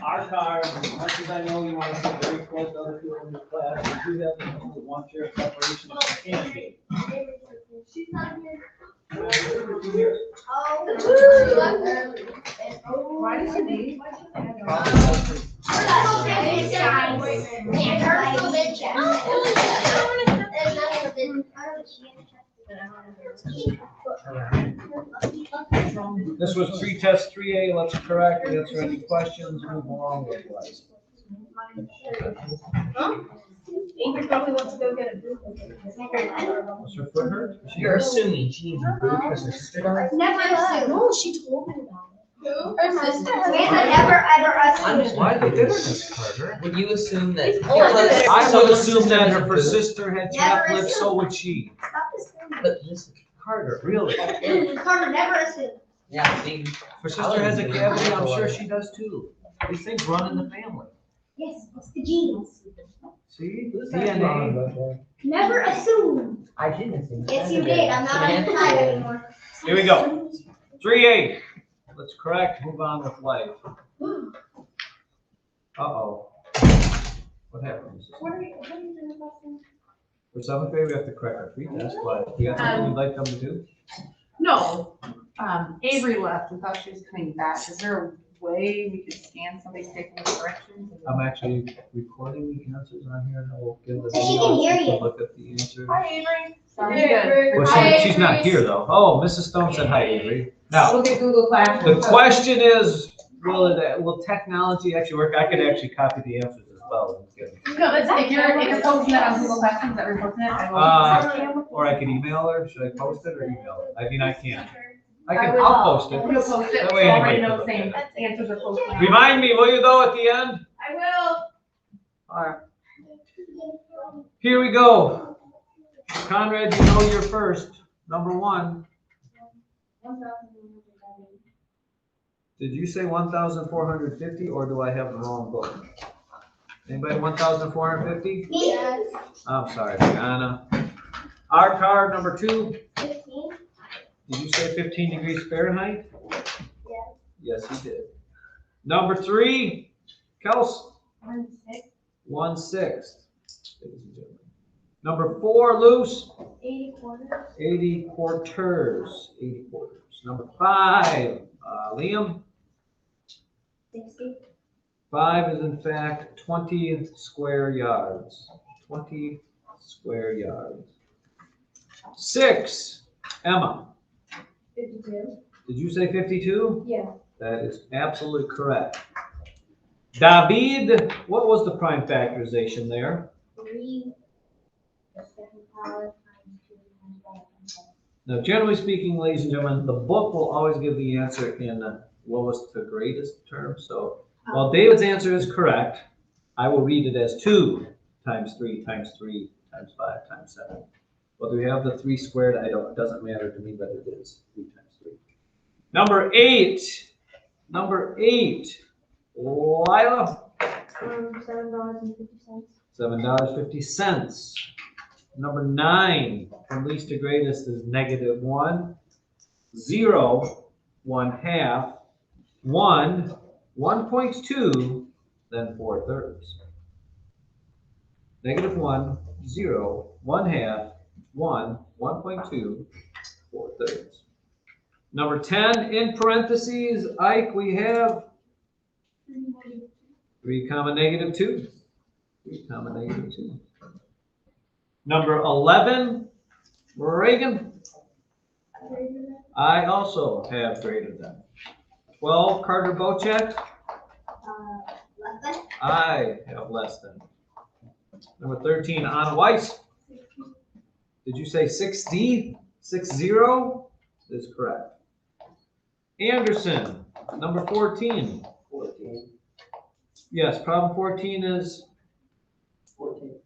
Our car, as much as I know you want to sit very close to other people in your class, we do have to move one chair of separation if you can be. She's not here. Here. Why does she leave? This was pretest 3A. Let's correct, answer any questions, move along with life. Amy probably wants to go get a boot. Was her foot hurt? You're assuming she needs a boot because her sister does. Never assume. No, she told me about it. Who? Her sister. Amanda never ever assumed. Why they did this, Carter? Would you assume that? I would assume that if her sister had chapped lips, so would she. Stop assuming. But listen, Carter, Really? Carter never assumed. yeah, see, If her sister has a cavity, I'm sure she does too. These things run in the family. Yes, it's the genes. See, DNA. Never assume. I didn't think. Yes, you did. I'm not on your side anymore. Here we go. 3A. Let's correct, move on with life. Uh-oh. What happened? What are you doing about them? For seventh grade, we have to correct our pretest, but you got something you'd like them to do? No, Avery left. We thought she was coming back. Is there a way we could scan somebody taking the corrections? I'm actually recording the answers on here, and I will give the So she can hear you. look at the answers. Hi, Avery. Sounds Hey, good. Avery. Well, Hi, she's not Avery. here though. Oh, Mrs. Stone said hi, Avery. Now, Look at Google Classroom. the question is, will technology actually work? I could actually copy the answers as well. No, but if you're posting that on Google Classroom, that we're posting it, I will. Or I could email her. Should I post it or email it? I mean, I can't. I will. I'll post it. You'll post it, That so way already anybody know can saying look answers are posted. Remind me, will you though, at the end? I will. All right. Here we go. Conrad, you know you're first. Number 1. Did you say 1,450 or do I have the wrong book? Anybody 1,450? Yes. I'm sorry, Anna. Our card number 2. 15. Did you say 15 degrees Fahrenheit? Yes. Yes, you did. Number 3, Kels. 1/6. 1/6. Number 4, Luce. 80 quarters. 80 quarters. 80 quarters. Number 5, Liam. 60. 5 is in fact 20 square yards. 20 square yards. 6, Emma. 52. Did you say 52? Yeah. That is absolutely correct. David, what was the prime factorization there? 3. The second power times 2 times 1 times 7. Now, generally speaking, ladies and gentlemen, the book will always give the answer in the lowest to greatest term. So while David's answer is correct, I will read it as 2 times 3 times 3 times 5 times 7. Whether we have the 3 squared, it doesn't matter to me, but it is 3 times 3. Number 8. Number 8. Lila. $7.50. $7.50. Number 9, from least to greatest, is -1, 0, 1/2, 1, 1.2, then 4/3. -1, 0, 1/2, 1, 1.2, 4/3. Number 10, in parentheses, Ike, we have 3, -2. 3, -2. Number 11, Reagan. I also have greater than. 12, Carter Bocek. Less than. I have less than. Number 13, Anna Weiss. Did you say 60? 60 is correct. Anderson, number 14. 14. Yes, problem 14 is, 14.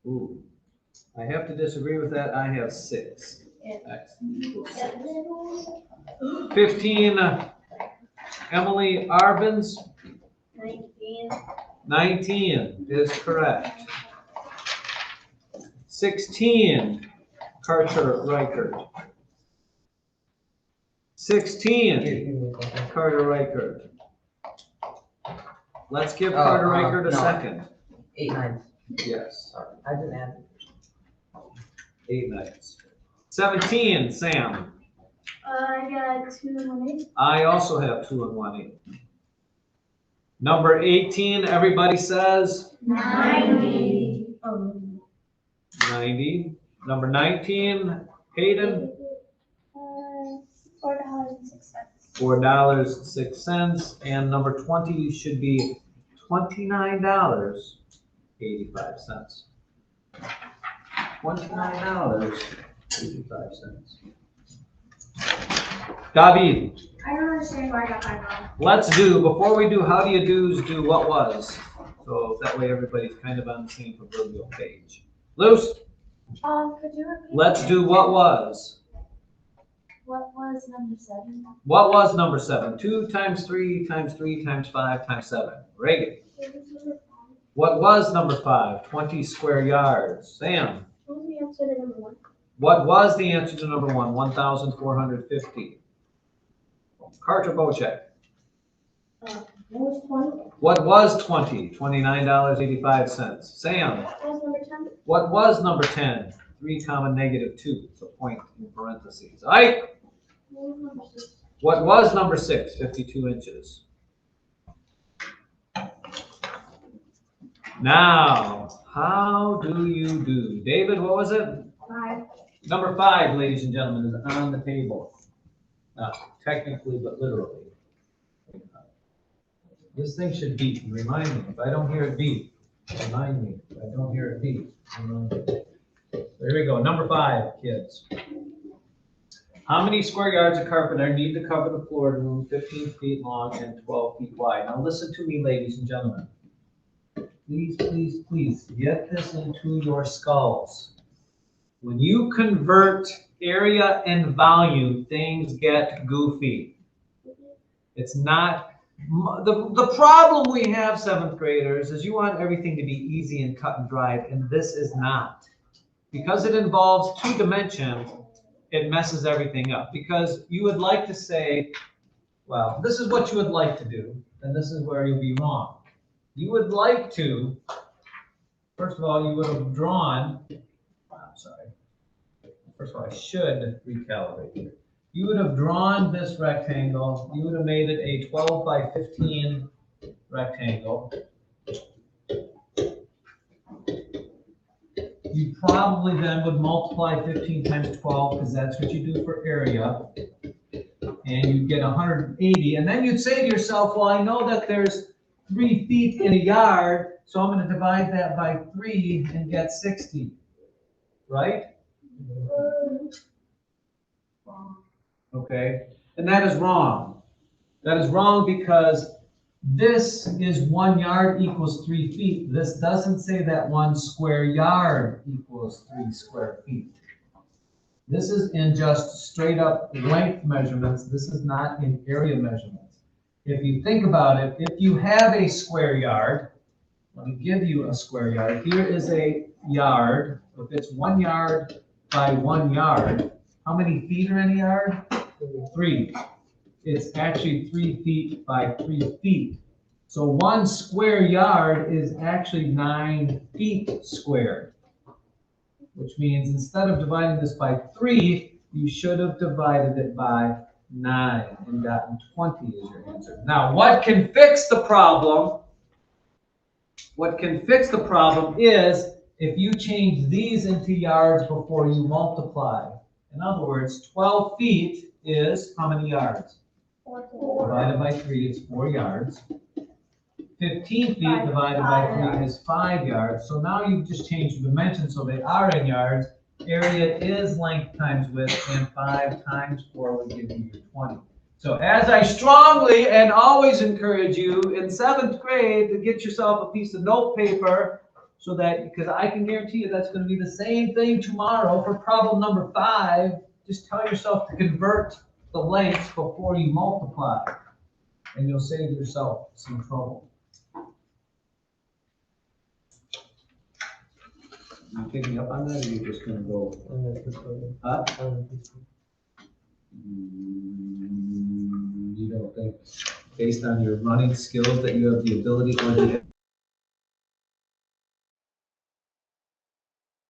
ooh, I have to disagree with that. I have 6. Yeah. Excellent. 15, Emily Arvins. 19. 19 is correct. 16, Carter Reichert. 16, Carter Reichert? Let's give Carter Reichert a no. second. 8 nines. Yes, Sorry, I didn't add. 8 nights. 17, Sam. I got 2 and 1 8. I also have 2 and 1 8. Number 18, everybody says 90. 90. Number 19, Hayden, $4.06. $4.06. And number 20 should be $29.85. $29.85. David, I don't understand why I got 5 wrong. let's do, before we do how do you do's, do what was. So that way everybody's kind of on the same proverbial page. Luce, Could you repeat? let's do what was. What was number 7? What was number 7? 2 times 3 times 3 times 5 times 7. Reagan. What was number 5? 20 square yards. Sam. What was the answer to number 1? What was the answer to number 1? 1,450. Carter Bocek. What was 20? What was 20? $29.85. Sam. What was number 10? What was number 10? 3 comma negative 2. It's a point in parentheses. Ike. What was number 6? What was number 6? 52 inches. Now, how do you do? David, what was it? 5. Number 5, ladies and gentlemen, is on the table. Not technically, but literally. This thing should beep. Remind me. If I don't hear it beep, remind me. If I don't hear it beep, remind me. There we go. Number 5, kids. How many square yards of carpet are needed to cover the floor in a room 15 feet long and 12 feet wide? Now listen to me, ladies and gentlemen. Please, please, please get this into your skulls. When you convert area and volume, things get goofy. It's not, the problem we have, 7th graders, is you want everything to be easy and cut and dried, and this is not. Because it involves 2 dimensions, it messes everything up. Because you would like to say, well, this is what you would like to do, and this is where you'll be wrong. You would like to, first of all, you would have drawn, I'm sorry. First of all, I should recalibrate here. You would have drawn this rectangle. You would have made it a 12 by 15 rectangle. You probably then would multiply 15 times 12 because that's what you do for area. And you'd get 180. And then you'd say to yourself, well, I know that there's 3 feet in a yard, so I'm going to divide that by 3 and get 60. Right? Okay, and that is wrong. That is wrong because this is 1 yard equals 3 feet. This doesn't say that 1 square yard equals 3 square feet. This is in just straight up length measurements. This is not in area measurements. If you think about it, if you have a square yard, let me give you a square yard. Here is a yard. If it's 1 yard by 1 yard, how many feet are in a yard? 3. It's actually 3 feet by 3 feet. So 1 square yard is actually 9 feet squared, which means instead of dividing this by 3, you should have divided it by 9 and gotten 20 as your answer. Now, what can fix the problem? What can fix the problem is if you change these into yards before you multiply. In other words, 12 feet is how many yards? 4. Divided by 3 is 4 yards. 15 feet divided by 3 is 5 yards. So now you've just changed the dimensions so they are in yards. Area is length times width, and 5 times 4 will give you your 20. So as I strongly and always encourage you in 7th grade to get yourself a piece of note paper so that, because I can guarantee you that's going to be the same thing tomorrow for problem number 5. Just tell yourself to convert the lengths before you multiply, and you'll save yourself some trouble. You picking up on that, or are you just going to go? Huh? You don't think, based on your running skills, that you have the ability or the